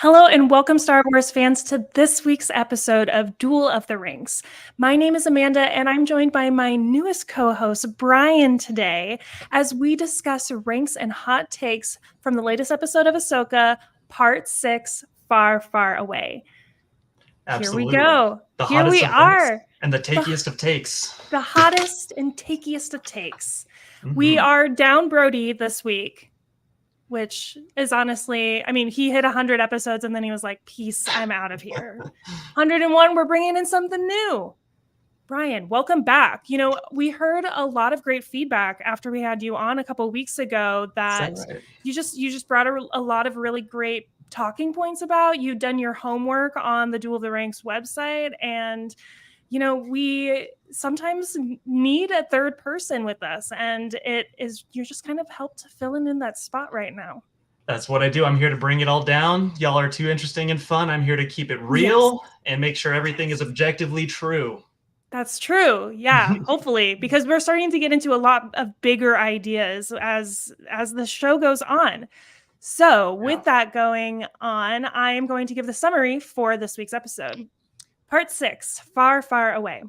Hello and welcome, Star Wars fans, to this week's episode of Duel of the Ranks. My name is Amanda, and I'm joined by my newest co-host, Brian, today, as we discuss ranks and hot takes from the latest episode of Ahsoka, Part 6, Far, Far Away. Here we Absolutely. go. The Here hottest we of ranks are. and the The, takiest of takes. the hottest and takiest of takes. We Mm-hmm. are down Brody this week, which is honestly, I mean, he hit 100 episodes and then he was like, peace, I'm out of here. 101, we're bringing in something new. Brian, welcome back. You know, we heard a lot of great feedback after we had you on a couple of weeks ago that right? you just brought a lot of really great talking points about. You've done your homework on the Duel of the Ranks website, and you know, we sometimes need a third person with us, and you're just kind of helped filling in that spot right now. That's what I do. I'm here to bring it all down. Y'all are too interesting and fun. I'm here to keep it Yes. real and make sure everything is objectively true. That's true. Yeah, hopefully, because we're starting to get into a lot of bigger ideas as the show goes on. So, with that going on, I am going to give the summary for this week's episode. Part 6, Far, Far Away.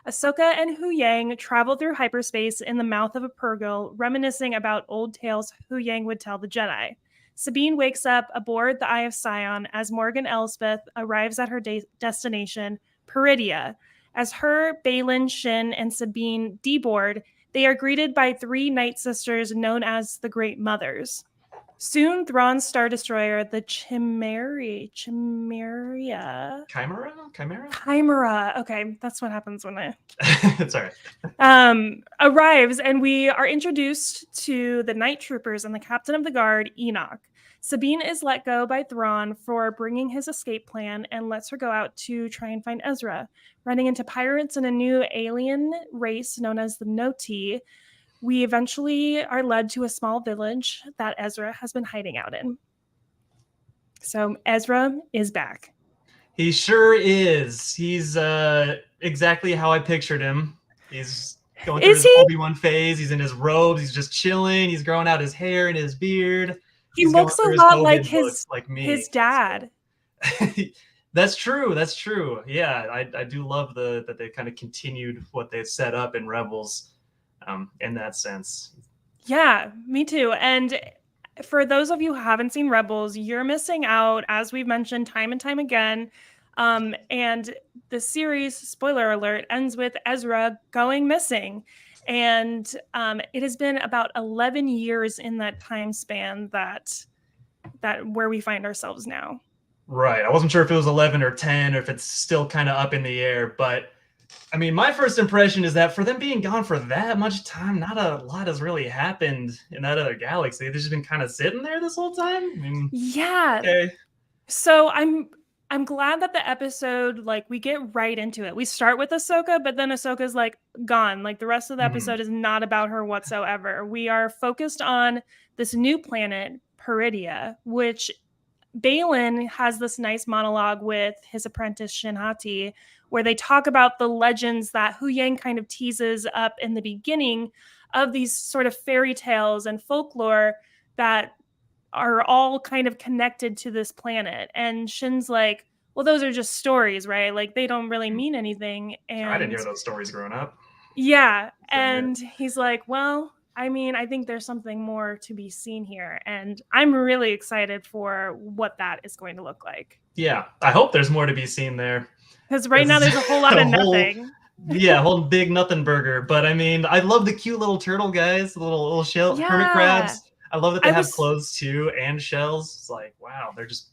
Ahsoka and Hu Yang travel through hyperspace in the mouth of a purrgil, reminiscing about old tales Hu Yang would tell the Jedi. Sabine wakes up aboard the Eye of Sion as Morgan Elspeth arrives at her destination, Peridia. As her, Baylan, Shin, and Sabine deboard, they are greeted by three Night Sisters known as the Great Mothers. Soon, Thrawn's Star Destroyer, the Chimera. Okay, that's what happens when I... It's all right. Arrives, and we are introduced to the Night Troopers and the Captain of the Guard, Enoch. Sabine is let go by Thrawn for bringing his escape plan and lets her go out to try and find Ezra. Running into pirates and a new alien race known as the Noti, we eventually are led to a small village that Ezra has been hiding out in. So Ezra is back. He sure is. He's exactly how I pictured him. He's going through his Obi-Wan phase. He's in his robes. He's just chilling. He's growing out his hair and his beard. He looks a lot like his dad. So. That's true. That's true. Yeah, I do love that they kind of continued what they set up in Rebels in that sense. Yeah, me too. And for those of you who haven't seen Rebels, you're missing out, as we've mentioned time and time again. And the series, spoiler alert, ends with Ezra going missing. And it has been about 11 years in that time span that where we find ourselves now. Right. I wasn't sure if it was 11 or 10 or if it's still kind of up in the air. But, I mean, my first impression is that for them being gone for that much time, not a lot has really happened in that other galaxy. They've just been kind of sitting there this whole time. I mean, yeah. Okay. So I'm glad that the episode, like, we get right into it. We start with Ahsoka, but then Ahsoka's like gone. Like, the rest of the episode is not about her whatsoever. We are focused on this new planet, Peridia, which Baylan has this nice monologue with his apprentice Shin Hati, where they talk about the legends that Hu Yang kind of teases up in the beginning of these sort of fairy tales and folklore that are all kind of connected to this planet. And Shin's like, well, those are just stories, right? Like, they don't really mean anything. And I didn't hear those stories growing up. Yeah. And he's like, well, I mean, I think there's something more to be seen here. And I'm really excited for what that is going to look like. Yeah, I hope there's more to be seen there. Because right now there's a whole lot of nothing. Yeah, whole big nothing burger. But I mean, I love the cute little turtle guys, the little shell hermit crabs. I love that they have clothes too and shells. It's like, wow, they're just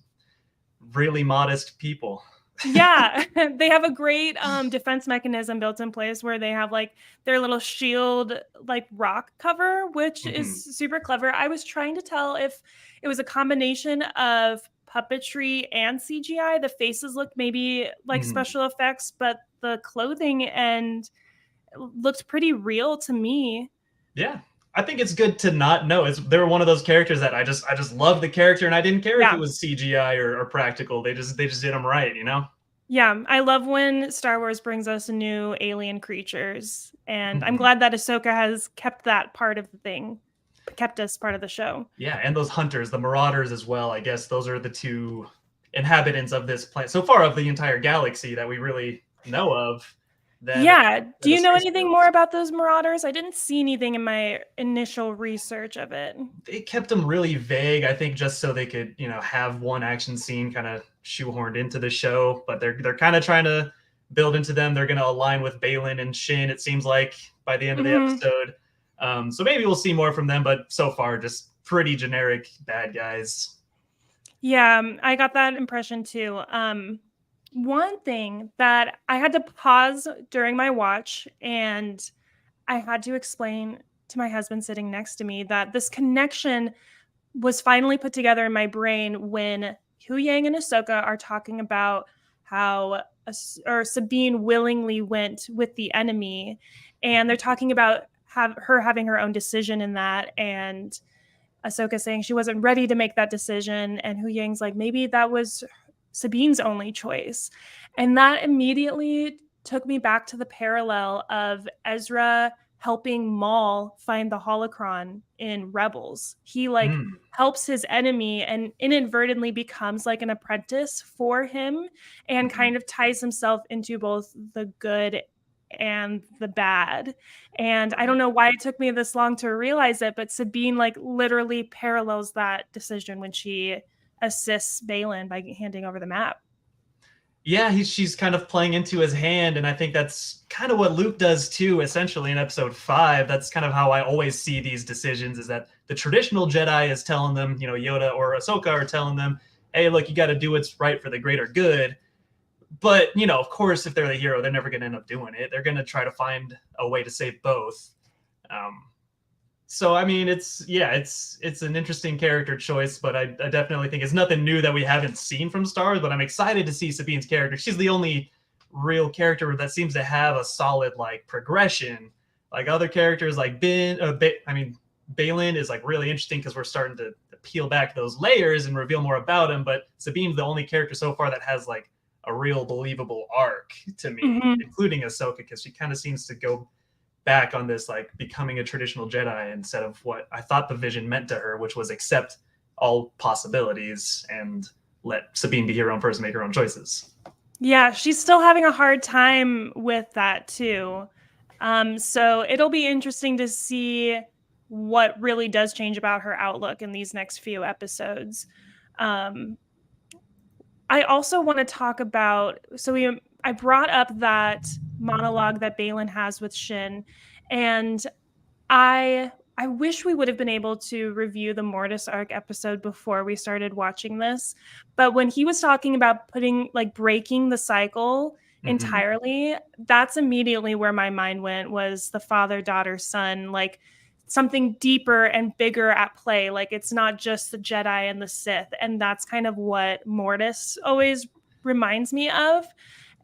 really modest people. Yeah, they have a great defense mechanism built in place where they have like their little shield, like rock cover, which is super clever. I was trying to tell if it was a combination of puppetry and CGI. The faces looked maybe like special effects, but the clothing and looked pretty real to me. Yeah. I think it's good to not know. They were one of those characters that I just love the character, and I didn't care if it was CGI or practical. They just did them right, you know? Yeah, I love when Star Wars brings us new alien creatures, and I'm glad that Ahsoka has kept that part of the thing, kept us part of the show. Yeah, and those hunters, the marauders as well. I guess those are the two inhabitants of this planet, so far of the entire galaxy that we really know of, than Yeah. Do the you know Space anything more Force. about those Marauders? I didn't see anything in my initial research of it. They kept them really vague, I think, just so they could, have one action scene kind of shoehorned into the show. But they're kind of trying to build into them. They're going to align with Balin and Shin, it seems like, by the end of the Mhm. episode. So maybe we'll see more from them, but so far, just pretty generic bad guys. Yeah, I got that impression too. One thing that I had to pause during my watch, and I had to explain to my husband sitting next to me that this connection was finally put together in my brain when Hu Yang and Ahsoka are talking about how Sabine willingly went with the enemy, and they're talking about her having her own decision in that, and Ahsoka saying she wasn't ready to make that decision, and Hu Yang's like, maybe that was Sabine's only choice. And that immediately took me back to the parallel of Ezra helping Maul find the holocron in Rebels. He helps his enemy and inadvertently becomes like an apprentice for him, and kind of ties himself into both the good and the bad. And I don't know why it took me this long to realize it, but Sabine literally parallels that decision when she assists Balin by handing over the map. Yeah, she's kind of playing into his hand, and I think that's kind of what Luke does too, essentially in episode 5. That's kind of how I always see these decisions, is that the traditional Jedi is telling them, Yoda or Ahsoka are telling them, hey, look, you got to do what's right for the greater good. But, of course, if they're the hero, they're never going to end up doing it. They're going to try to find a way to save both. So I mean, it's an interesting character choice, but I definitely think it's nothing new that we haven't seen from Star Wars. But I'm excited to see Sabine's character. She's the only real character that seems to have a solid progression. Like other characters, like Balin is really interesting because we're starting to peel back those layers and reveal more about him. But Sabine's the only character so far that has a real believable arc to me, including Ahsoka, because she kind of seems to go back on this becoming a traditional Jedi instead of what I thought the vision meant to her, which was accept all possibilities and let Sabine be her own person, make her own choices. Yeah, she's still having a hard time with that too. So it'll be interesting to see what really does change about her outlook in these next few episodes. I also want to talk about, I brought up that monologue that Balin has with Shin, and I wish we would have been able to review the Mortis arc episode before we started watching this. But when he was talking about breaking the cycle entirely, that's immediately where my mind went, was the father, daughter, son, something deeper and bigger at play. It's not just the Jedi and the Sith. And that's kind of what Mortis always reminds me of.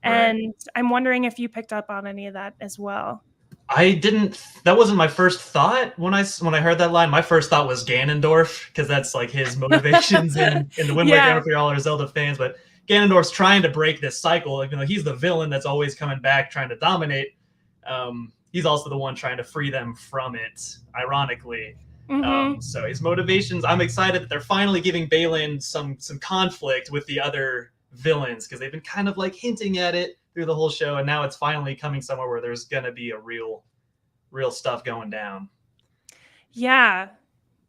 And Right. I'm wondering if you picked up on any of that as well. I didn't. That wasn't my first thought when I heard that line. My first thought was Ganondorf, because that's his motivations in the Wind Waker. I don't know if you're all are Zelda fans, but Ganondorf's trying to break this cycle. He's the villain that's always coming back, trying to dominate. He's also the one trying to free them from it, ironically. So his motivations. I'm excited that they're finally giving Balin some conflict with the other villains, because they've been kind of hinting at it through the whole show, and now it's finally coming somewhere where there's gonna be a real stuff going down. Yeah.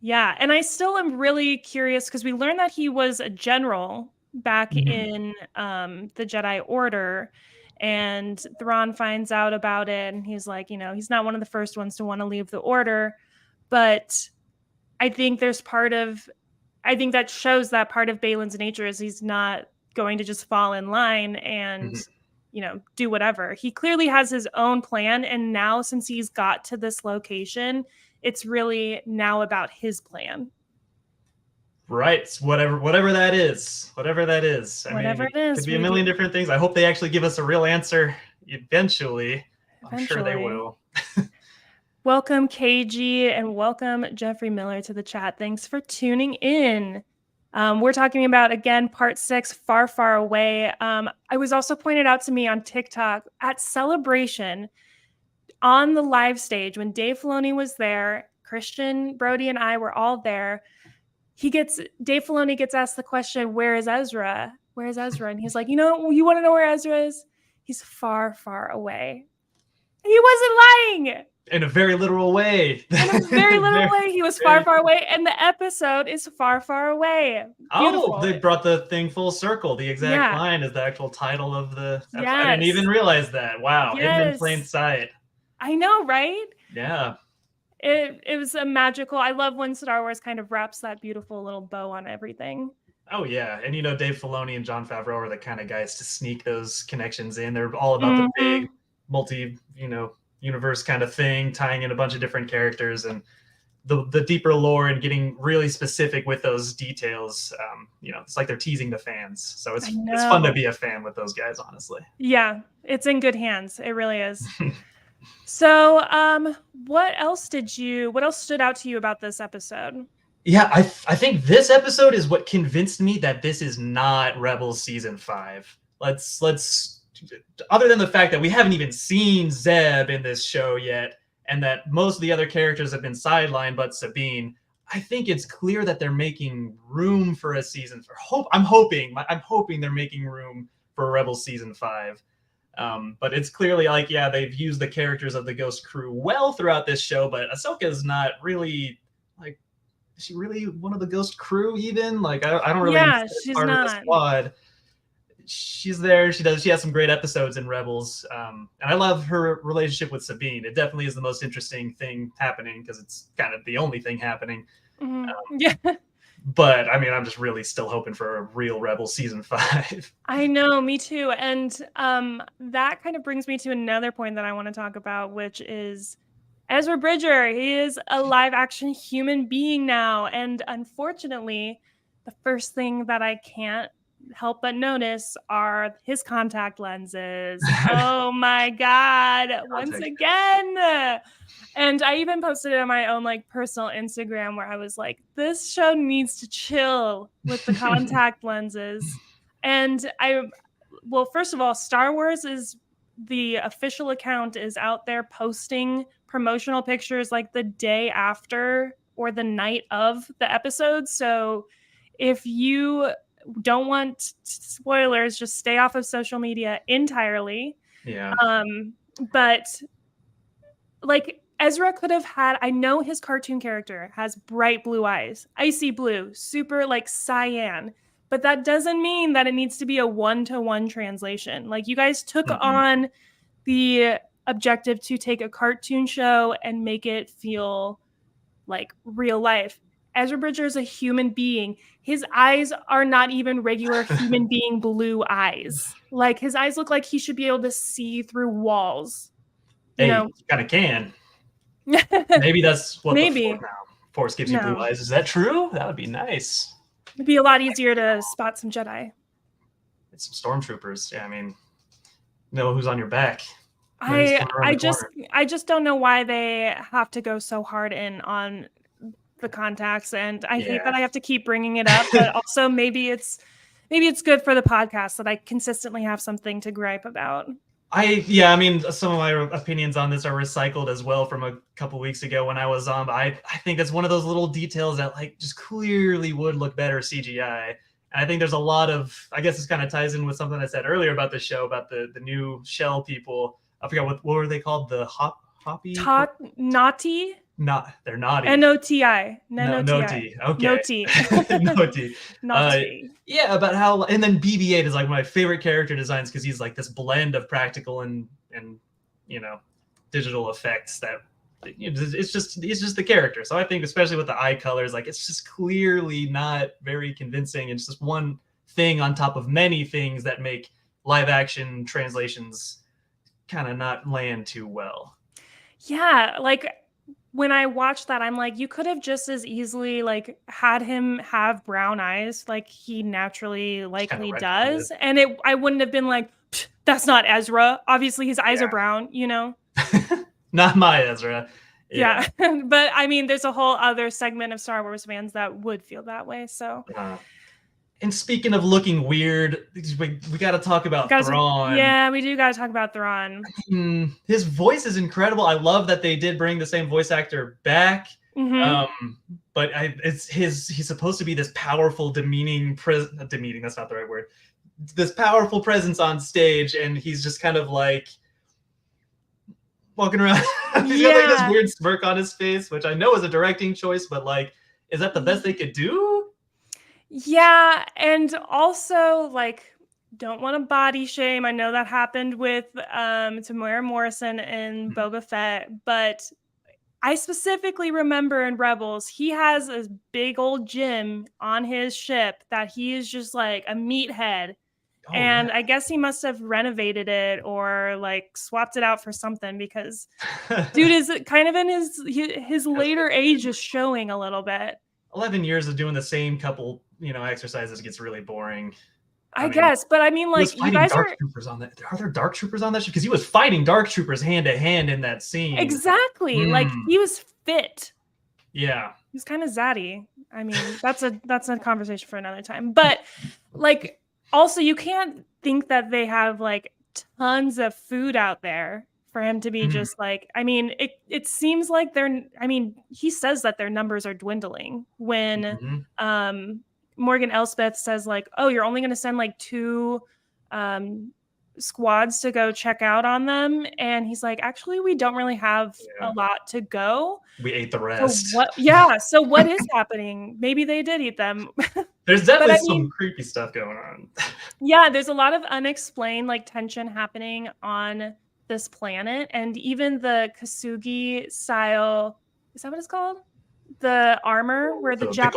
And I still am really curious, because we learned that he was a general back in the Jedi Order, and Thrawn finds out about it, and he's like, he's not one of the first ones to want to leave the Order, but I think that shows that part of Balin's nature is he's not going to just fall in line and do whatever. He clearly has his own plan, and now since he's got to this location, it's really now about his plan. Right. Whatever that is. Whatever it is, could be a million different things. I hope they actually give us a real answer eventually. I'm sure they will. Welcome, KG, and welcome, Jeffrey Miller, to the chat. Thanks for tuning in. We're talking about, again, part 6, Far, Far Away. I was also pointed out to me on TikTok at Celebration on the live stage when Dave Filoni was there. Christian, Brody, and I were all there. Dave Filoni gets asked the question, "Where is Ezra?" where's Ezra? And he's like, you want to know where Ezra is? He's far, far away. And he wasn't lying. In a very literal way. In a very little way, he was far, far away, and the episode is far, far away. Beautiful. Oh, they brought the thing full circle. The exact line is the actual title of the episode. Yes. I didn't even realize that. Wow, hidden in plain sight. I know, right? Yeah. It was a magical. I love when Star Wars kind of wraps that beautiful little bow on everything. Oh yeah, and Dave Filoni and Jon Favreau are the kind of guys to sneak those connections in. They're all about the big multi, universe kind of thing, tying in a bunch of different characters and the deeper lore and getting really specific with those details. It's like they're teasing the fans. So it's fun to be a fan with those guys, honestly. Yeah, it's in good hands. It really is. So, what else stood out to you about this episode? Yeah, I think this episode is what convinced me that this is not Rebels season 5. Let's other than the fact that we haven't even seen Zeb in this show yet, and that most of the other characters have been sidelined but Sabine, I think it's clear that they're making room for a season. I'm hoping they're making room for Rebels season 5. But it's clearly like, they've used the characters of the Ghost crew well throughout this show, but Ahsoka is not really, like, is she really one of the Ghost crew even? Like, I don't really she's part not. of the squad. She's there. She has some great episodes in Rebels. And I love her relationship with Sabine. It definitely is the most interesting thing happening because it's kind of the only thing happening. But I mean, I'm just really still hoping for a real Rebels season 5. I know, me too. And that kind of brings me to another point that I want to talk about, which is Ezra Bridger. He is a live action human being now. And unfortunately, the first thing that I can't help but notice are his contact lenses. Oh my God. Once again. And I even posted it on my own personal Instagram where I was like, this show needs to chill with the contact lenses. And first of all, Star Wars the official account is out there posting promotional pictures the day after or the night of the episode. So if you don't want spoilers, just stay off of social media entirely. Yeah. But Ezra could have had, I know his cartoon character has bright blue eyes, icy blue, super cyan, but that doesn't mean that it needs to be a 1-to-1 translation. You guys took on the objective to take a cartoon show and make it feel like real life. Ezra Bridger is a human being. His eyes are not even regular human being blue eyes. His eyes look like he should be able to see through walls. You kind of can. Maybe that's what the Force gives you blue eyes. Is that true? That would be nice. It'd be a lot easier to spot some Jedi. It's some stormtroopers. Yeah, I mean, know who's on your back. I just don't know why they have to go so hard in on the contacts, and I hate that I have to keep bringing it up, but also maybe it's good for the podcast that I consistently have something to gripe about. I mean, some of my opinions on this are recycled as well from a couple weeks ago when I was on, but I think it's one of those little details that just clearly would look better CGI. And I think there's a lot of, I guess this kind of ties in with something I said earlier about the show, about the new shell people. I forgot what were they called? The hoppy? Naughty? They're naughty. N-O-T-I. Naughty. Okay. Naughty. Naughty. Naughty. About how, and then BB-8 is my favorite character designs because he's this blend of practical and digital effects that it's just the character. So I think especially with the eye colors, it's just clearly not very convincing. It's just one thing on top of many things that make live action translations kind of not land too well. Yeah, when I watched that, I'm you could have just as easily had him have brown eyes like he naturally likely does, and I wouldn't have been that's not Ezra. Obviously, his eyes are brown, Not my Ezra. Yeah. But I mean, there's a whole other segment of Star Wars fans that would feel that way. So. And speaking of looking weird, we got to talk about Thrawn. Yeah, we do got to talk about Thrawn. His voice is incredible. I love that they did bring the same voice actor back. But he's supposed to be this powerful, demeaning. Demeaning. That's not the right word. this powerful presence on stage, and he's just kind of like walking around. He's got like this Yeah. weird smirk on his face, which I know is a directing choice, but like, is that the best they could do? Yeah, and also like don't want to body shame. I know that happened with Tamara Morrison and Boba Fett, but I specifically remember in Rebels, he has a big old gym on his ship that he is just like a meathead. Oh And yeah. I guess he must have renovated it or like swapped it out for something because dude is kind of in his later age is showing a little bit. 11 years of doing the same couple, exercises gets really boring. I I mean, guess, but I mean, he was like you fighting guys dark are troopers on that. Are there dark troopers on that ship? Because he was fighting dark troopers hand to hand in that scene. exactly like he was fit. Yeah. He's kind of zaddy. I mean, that's a conversation for another time. But like, also, you can't think that they have like tons of food out there for him to be Mhm. just like. I mean, it seems like they're. I mean, he says that their numbers are dwindling when Mhm. Morgan Elspeth says like, "Oh, you're only going to send like 2 squads to go check out on them," and he's like, "Actually, we don't really have a Yeah. lot to go." We ate the So rest. what yeah, so what is happening? Maybe they did eat them. There's But definitely I some mean, creepy stuff going on. yeah, there's a lot of unexplained like tension happening on this planet and even the Kasugi style, is that what it's called? The armor where The gold, the like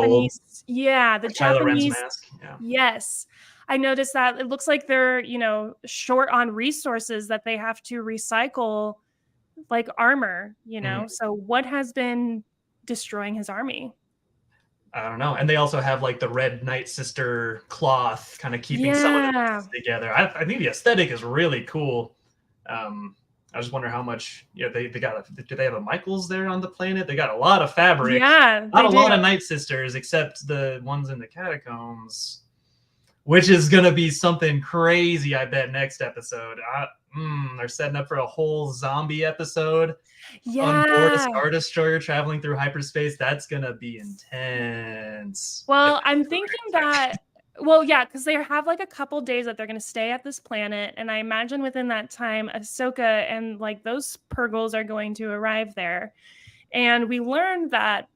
Kylo Ren's Japanese mask. Yeah. yes. I noticed that it looks like they're, short on resources that they have to recycle like armor, Mhm. So what has been destroying his army? I don't know. And they also have like the red Night Sister cloth kind of keeping some of the Yeah. pieces together. I think the aesthetic is really cool. I just wonder how much, they got. Do they have a Michaels there on the planet? They got a lot of fabric, Yeah, not they a lot do. of Night Sisters, except the ones in the catacombs, which is gonna be something crazy. I bet next episode. They're setting up for a whole zombie episode on board a Yeah. Star Destroyer traveling through hyperspace. That's gonna be intense. If Well, they I'm do thinking it. that well, yeah, because they have like a couple days that they're gonna stay at this planet, and I imagine within that time, Ahsoka and like those Purgles are going to arrive there. And we learned that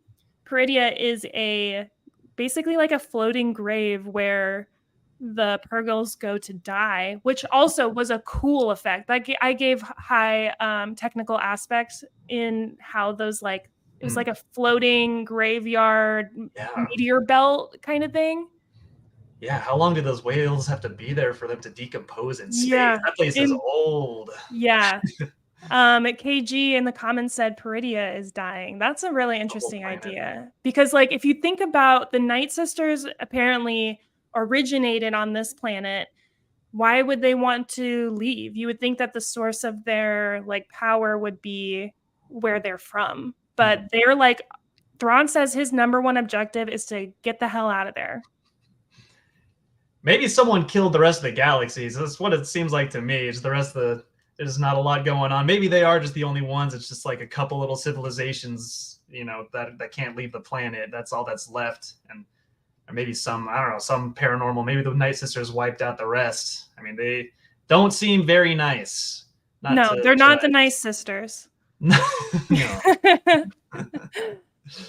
Peridia is a basically like a floating grave where the Purgles go to die, which also was a cool effect. Like I gave high technical aspects in how those like it was Hmm. like a floating graveyard Yeah. meteor belt kind of thing. Yeah, how long do those whales have to be there for them to decompose in space? Yeah. That place is In old. yeah. KG in the comments said Peridia is dying. That's a really The whole interesting planet. idea because, like, if you think about the Night Sisters, apparently originated on this planet. Why would they want to leave? You would think that the source of their like power would be where they're from, but Mhm. they're like Thrawn says his number one objective is to get the hell out of there. Maybe someone killed the rest of the galaxies. That's what it seems like to me. Is the rest of the there's not a lot going on. Maybe they are just the only ones. It's just like a couple little civilizations, that can't leave the planet. That's all that's left. And or maybe some, I don't know, some paranormal. Maybe the Night Sisters wiped out the rest. I mean, they don't seem very nice. Not No, to they're not the judge. nice sisters. No.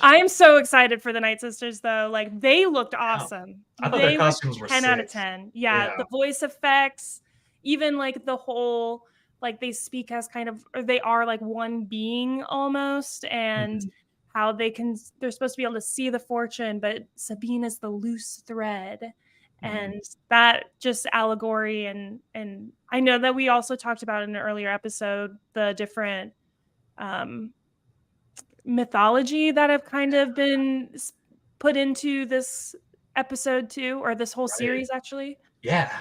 I am so excited for the Night Sisters though. Like they looked Yeah. awesome. I thought their They were costumes were 10 out of sick. 10. Yeah, Yeah. the voice effects, even like the whole like they speak as kind of or they are like one being almost and Mhm. how they're supposed to be able to see the fortune, but Sabine is the loose thread. Mhm. And that just allegory and I know that we also talked about in an earlier episode the different um mythology that have kind of been put into this episode too, or this whole Right. series actually. Yeah.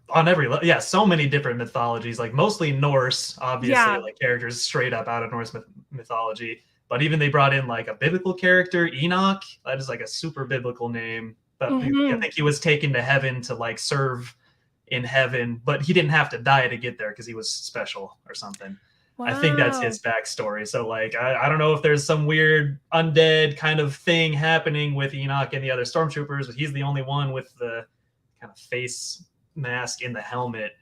On every yeah, so many different mythologies, like mostly Norse, obviously, Yeah. like characters straight up out of Norse mythology. But even they brought in like a biblical character, Enoch. That is like a super biblical name. But I Hmm. think he was taken to heaven to like serve in heaven, but he didn't have to die to get there because he was special or something. I think that's Wow. his backstory. So like I don't know if there's some weird undead kind of thing happening with Enoch and the other stormtroopers, but he's the only one with the kind of face mask in the helmet.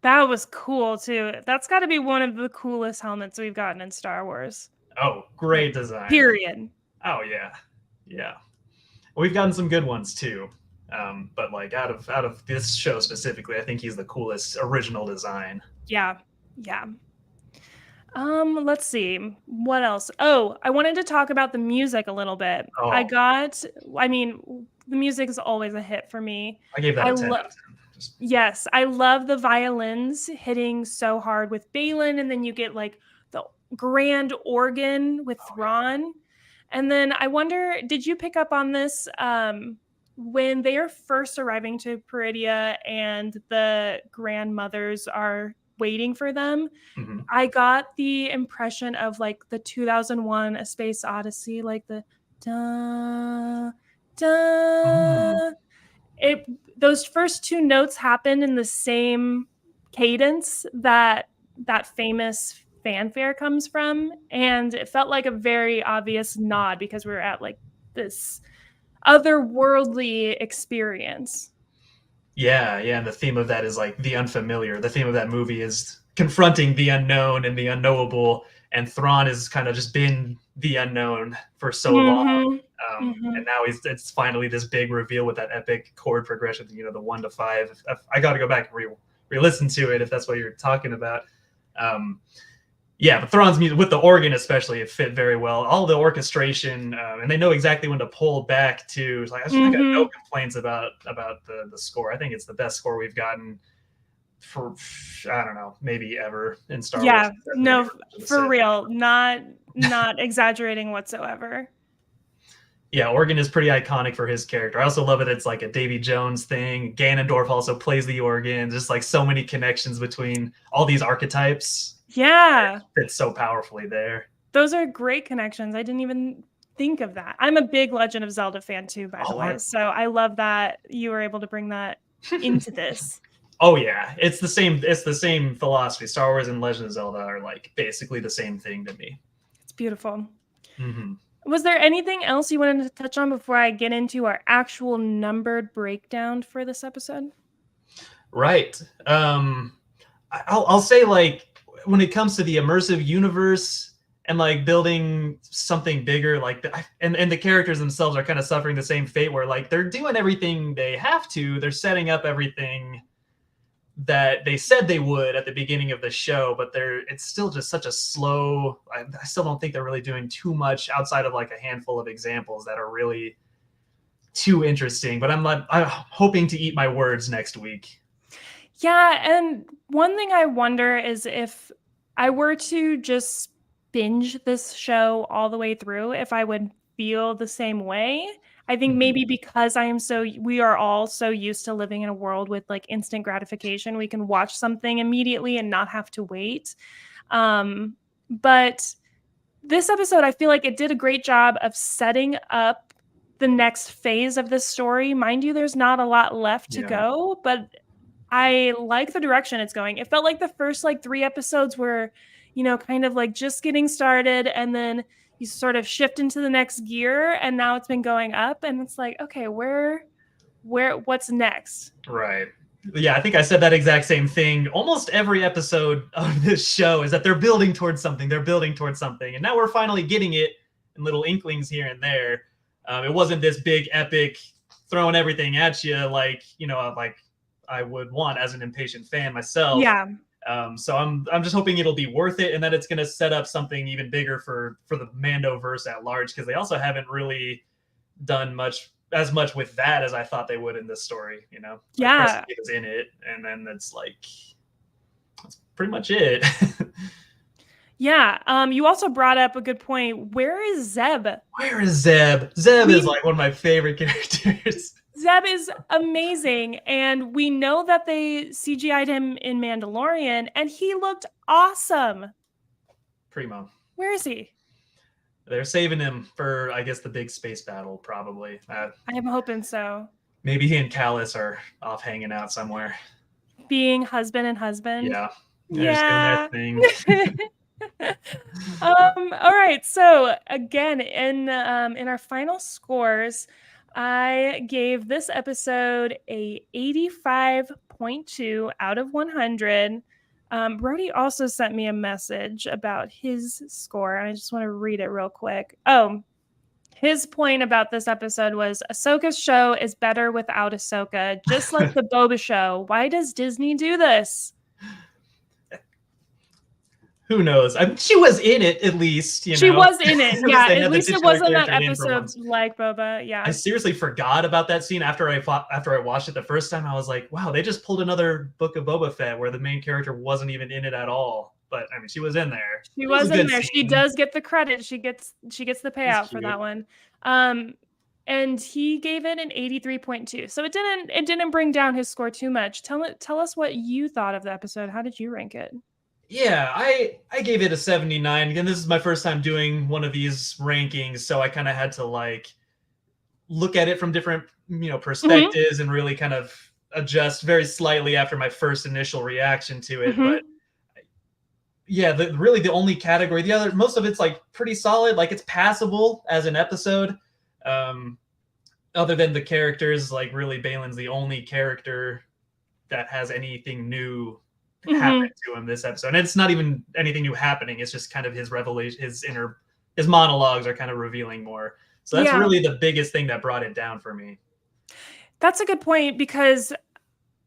That was cool too. That's got to be one of the coolest helmets we've gotten in Star Wars. Oh, Like, great design. period. Oh yeah, yeah. We've gotten some good ones too. But like out of this show specifically, I think he's the coolest original design. Yeah. Yeah. Let's see. What else? Oh, I wanted to talk about the music a little bit. Oh, I mean, the music is always a hit for me. I gave that I a 10 love out of 10. Just, Yes, I love the violins hitting so hard with Balin, and then you get like the grand organ with Thrawn. And then I wonder, did you pick up on this when they are first arriving to Peridia and the grandmothers are waiting for them? mhm. I got the impression of like the 2001 A Space Odyssey, like the da Mm. da. Those first two notes happen in the same cadence that that famous fanfare comes from, and it felt like a very obvious nod because we were at like this otherworldly experience. Yeah, yeah, and the theme of that is like the unfamiliar. The theme of that movie is confronting the unknown and the unknowable, and Thrawn has kind of just been the unknown for so long. Mm-hmm. Mm-hmm. And now it's finally this big reveal with that epic chord progression, the 1 to 5. I got to go back and re-listen to it if that's what you're talking about. Um, yeah, but Thrawn's music with the organ especially, it fit very well. All the orchestration, and they know exactly when to pull back too. It's like I got no complaints about the score. I think it's the best score we've gotten for, I don't know, maybe ever in Star Wars. Yeah, no, for real, not exaggerating whatsoever. Yeah, organ is pretty iconic for his character. I also love it. It's like a Davy Jones thing. Ganondorf also plays the organ. Just like so many connections between all these archetypes. Yeah. It's so powerfully there. Those are great connections. I didn't even think of that. I'm a big Legend of Zelda fan too, by the way. So I love that you were able to bring that into this. Oh yeah, it's the same philosophy. Star Wars and Legend of Zelda are like basically the same thing to me. It's beautiful. Mm-hmm. Was there anything else you wanted to touch on before I get into our actual numbered breakdown for this episode? Right. I'll say, like, when it comes to the immersive universe and like building something bigger, like and the characters themselves are kind of suffering the same fate where like they're doing everything they have to. They're setting up everything that they said they would at the beginning of the show, but it's still just such a slow. I still don't think they're really doing too much outside of like a handful of examples that are really too interesting. But I'm hoping to eat my words next week. Yeah, and one thing I wonder is if I were to just binge this show all the way through, if I would feel the same way. I think maybe because we are all so used to living in a world with like instant gratification, we can watch something immediately and not have to wait. But this episode, I feel like it did a great job of setting up the next phase of this story. Mind you, there's not a lot left to go, but I like the direction it's going. It felt like the first like 3 episodes were, kind of like just getting started, and then you sort of shift into the next gear, and now it's been going up, and it's like, okay, what's next? Right. Yeah, I think I said that exact same thing. Almost every episode of this show is that they're building towards something. They're building towards something. And now we're finally getting it in little inklings here and there. It wasn't this big epic throwing everything at you like I would want as an impatient fan myself. Yeah. So I'm just hoping it'll be worth it, and that it's going to set up something even bigger for the Mandoverse at large, because they also haven't really done as much with that as I thought they would in this story. Yeah, like is in it, and then that's pretty much it. Yeah. You also brought up a good point. Where is Zeb? Where is Zeb? Zeb is like one of my favorite characters. Zeb is amazing, and we know that they CGI'd him in Mandalorian, and he looked awesome. Primo. Where is he? They're saving him for, I guess, the big space battle, probably. I'm hoping so. Maybe he and Callus are off hanging out somewhere. Being husband and husband. Yeah. Yeah. All right. So again, in our final scores, I gave this episode a 85.2 out of 100. Brody also sent me a message about his score. I just want to read it real quick. Oh, his point about this episode was Ahsoka's show is better without Ahsoka, just like the Boba show. Why does Disney do this? Who knows? She was in it at least, She was in it. Yeah, They at had the least it titular wasn't that character in for episode once. like Boba. Yeah. I seriously forgot about that scene after I watched it the first time. I was like, wow, they just pulled another Book of Boba Fett where the main character wasn't even in it at all. But I mean, she was in there. She It was a in good there. She scene. does get the credit. She gets the payout for cute. that one. And he gave it an 83.2. So it didn't bring down his score too much. Tell us what you thought of the episode. How did you rank it? Yeah, I gave it a 79. Again, this is my first time doing one of these rankings, so I kind of had to like look at it from different, perspectives and really kind of adjust very slightly after my first initial reaction to it. But yeah, really the only category, most of it's like pretty solid, like it's passable as an episode. Other than the characters, like really Balin's the only character that has anything new happen to him this episode. And it's not even anything new happening. It's just kind of his revelation, his monologues are kind of revealing more. So that's really the biggest thing that brought it down for me. That's a good point, because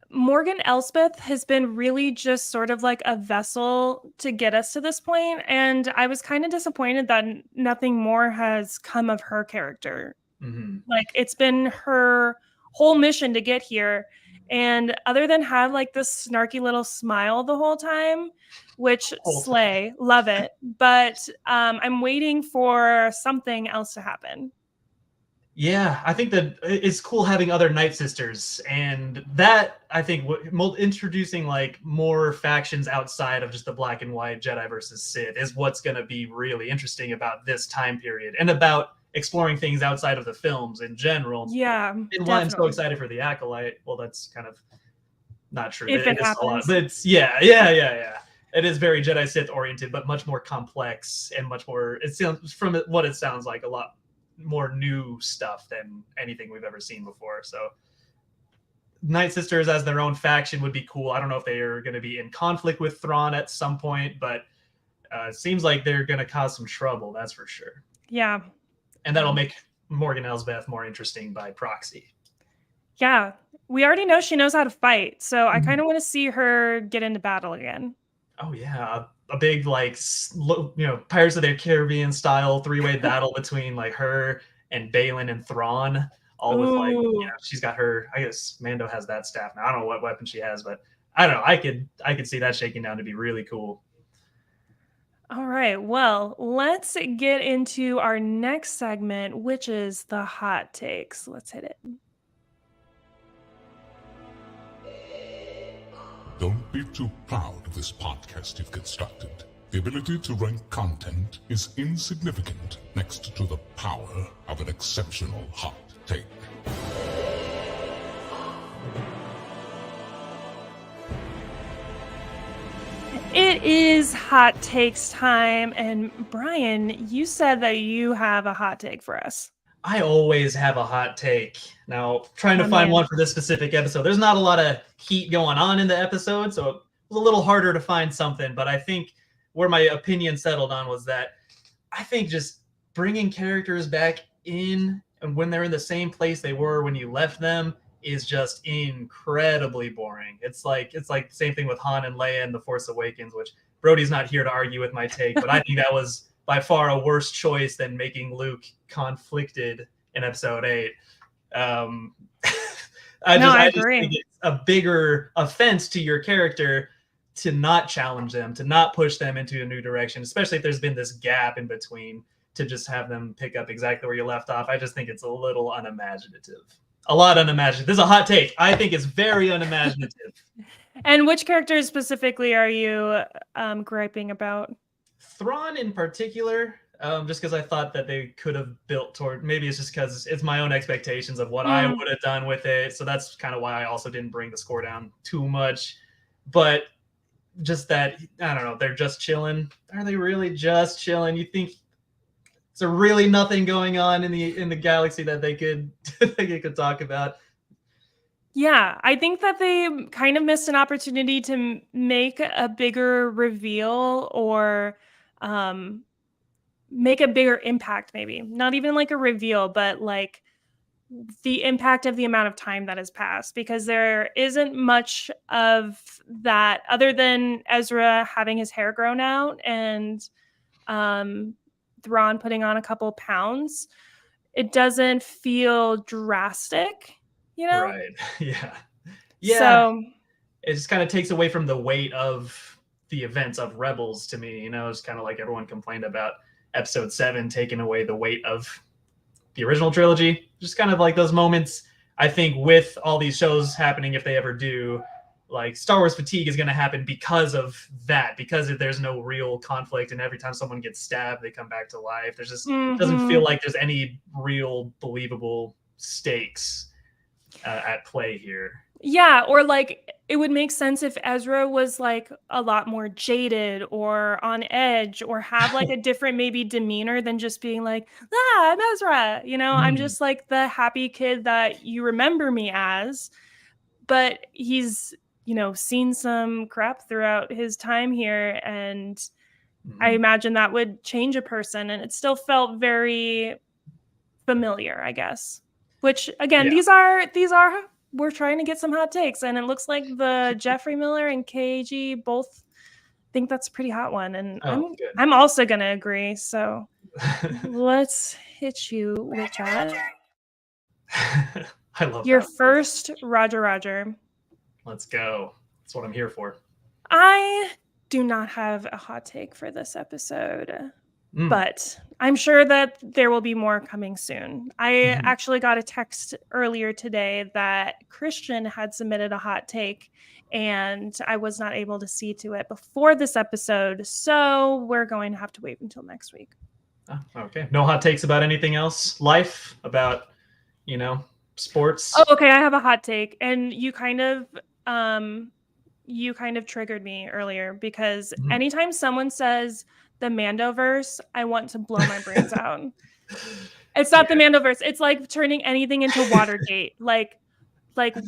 Morgan Elspeth has been really just sort of like a vessel to get us to this point. And I was kind of disappointed that nothing more has come of her character. Like, it's been her whole mission to get here. And other than have like this snarky little smile the whole time, which slay, love it. But I'm waiting for something else to happen. Yeah, I think that it's cool having other Night Sisters, and that I think introducing like more factions outside of just the black and white Jedi versus Sith is what's going to be really interesting about this time period, and about exploring things outside of the films in general. Yeah, and why I'm so excited for the Acolyte. Well, that's kind of not true. If it happens. A lot, but it's yeah. It is very Jedi Sith oriented, but much more complex and much more. It sounds from what it sounds like a lot more new stuff than anything we've ever seen before. So Night Sisters as their own faction would be cool. I don't know if they are going to be in conflict with Thrawn at some point, but it seems like they're going to cause some trouble. That's for sure. Yeah. And that'll make Morgan Elsbeth more interesting by proxy. Yeah. We already know she knows how to fight. So I kind of want to see her get into battle again. Oh yeah. A big like Pirates of the Caribbean style 3-way battle between like her and Balin and Thrawn, all with like she's got her. I guess Mando has that staff now. I don't know what weapon she has, but I don't know. I could see that shaking down to be really cool. All right. Well, let's get into our next segment, which is the hot takes. Let's hit it. Don't be too proud of this podcast you've constructed. The ability to rank content is insignificant next to the power of an exceptional hot take. It is hot takes time. And Brian, you said that you have a hot take for us. I always have a hot take. Now, trying to find one for this specific episode. There's not a lot of heat going on in the episode, so it was a little harder to find something. But I think where my opinion settled on was that I think just bringing characters back in and when they're in the same place they were when you left them is just incredibly boring. It's like the same thing with Han and Leia in The Force Awakens, which Brody's not here to argue with my take, but I think that was by far a worse choice than making Luke conflicted in episode 8. I just think it's a bigger offense to your character to not challenge them, to not push them into a new direction, especially if there's been this gap in between, to just have them pick up exactly where you left off. I just think it's a little unimaginative. A lot unimaginative. This is a hot take. I think it's very unimaginative. And which characters specifically are you griping about? Thrawn in particular, just because I thought that they could have built toward, maybe it's just because it's my own expectations of what I would have done with it. So that's kind of why I also didn't bring the score down too much. But just that, I don't know, they're just chilling. Are they really just chilling? You think Is there really nothing going on in the galaxy that they could talk about? Yeah, I think that they kind of missed an opportunity to make a bigger reveal or make a bigger impact, maybe. Not even like a reveal, but like the impact of the amount of time that has passed, because there isn't much of that other than Ezra having his hair grown out and Thrawn putting on a couple pounds. It doesn't feel drastic, you know? Right. Yeah. So It just kind of takes away from the weight of the events of Rebels to me. It's kind of like everyone complained about Episode 7 taking away the weight of the original trilogy. Just kind of like those moments, I think, with all these shows happening, if they ever do, like Star Wars fatigue is going to happen because of that, because there's no real conflict, and every time someone gets stabbed, they come back to life. There's just doesn't feel like there's any real believable stakes at play here. Yeah, or like it would make sense if Ezra was like a lot more jaded or on edge or have like a different maybe demeanor than just being like, I'm Ezra, I'm just like the happy kid that you remember me as. But he's, seen some crap throughout his time here, and I imagine that would change a person, and it still felt very familiar, I guess. Which again, these are we're trying to get some hot takes, and it looks like the Jeffrey Miller and KG both think that's a pretty hot one, and I'm also gonna agree. So let's hit you with that. I love your that first Roger. Let's go. That's what I'm here for. I do not have a hot take for this episode. But I'm sure that there will be more coming soon. I actually got a text earlier today that Christian had submitted a hot take, and I was not able to see to it before this episode. So we're going to have to wait until next week. Oh, okay. No hot takes about anything else? Life? About, sports? Oh, okay. I have a hot take. And you kind of triggered me earlier, because anytime someone says the Mandoverse, I want to blow my brains out. It's not the Mandoverse. It's like turning anything into Watergate, like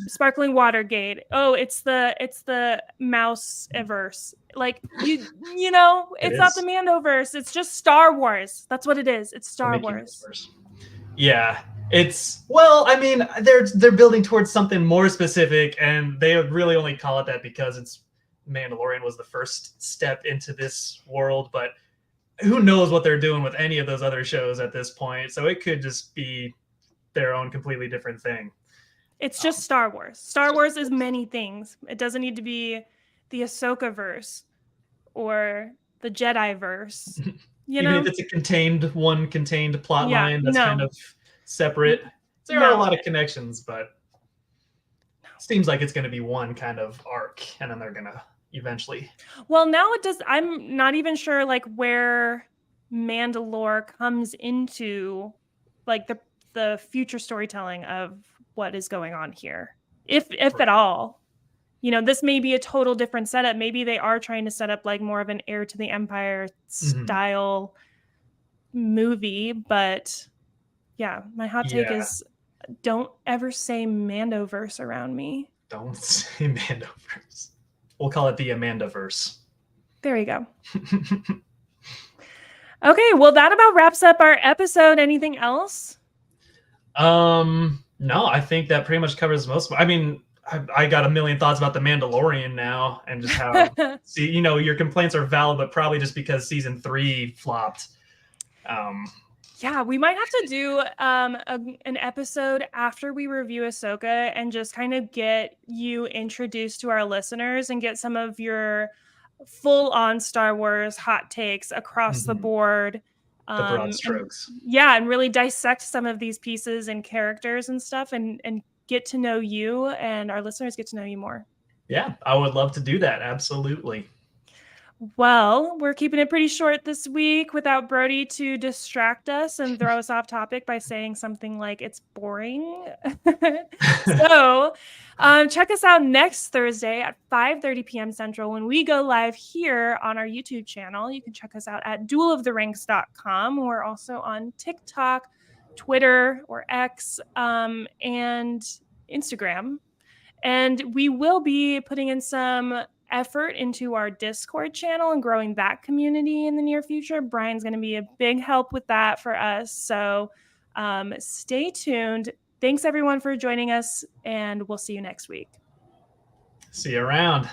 sparkling Watergate. Oh, it's the Mouse-verse. Like it's not the Mandoverse. It's just Star Wars. That's what it is. It's Star Wars. Yeah. They're building towards something more specific, and they really only call it that because it's Mandalorian was the first step into this world, but who knows what they're doing with any of those other shows at this point. So it could just be their own completely different thing. It's just Star Wars. Star Wars is many things. It doesn't need to be the Ahsoka verse or the Jedi verse. Even if it's a contained plot line that's kind of separate. There are a lot of connections, but it seems like it's going to be one kind of arc, and then they're going to eventually. Well, now it does. I'm not even sure like where Mandalore comes into like the future storytelling of what is going on here, if at all. This may be a total different setup. Maybe they are trying to set up like more of an Heir to the Empire style movie, but yeah, my hot take is don't ever say Mandoverse around me. Don't say Mandoverse. We'll call it the Amandaverse. There you go. Okay, well, that about wraps up our episode. Anything else? No, I think that pretty much covers most. I got a million thoughts about the Mandalorian now, and just how your complaints are valid, but probably just because season 3 flopped. Yeah, we might have to do an episode after we review Ahsoka and just kind of get you introduced to our listeners and get some of your full-on Star Wars hot takes across the board. The broad strokes. And really dissect some of these pieces and characters and stuff, and get to know you, and our listeners get to know you more. Yeah, I would love to do that. Absolutely. Well, we're keeping it pretty short this week without Brody to distract us and throw us off topic by saying something like it's boring. So check us out next Thursday at 5:30 p.m. Central when we go live here on our YouTube channel. You can check us out at dueloftheranks.com. We're also on TikTok, Twitter or X, and Instagram. And we will be putting in some effort into our Discord channel and growing that community in the near future. Brian's going to be a big help with that for us. So stay tuned. Thanks, everyone, for joining us, and we'll see you next week. See you around.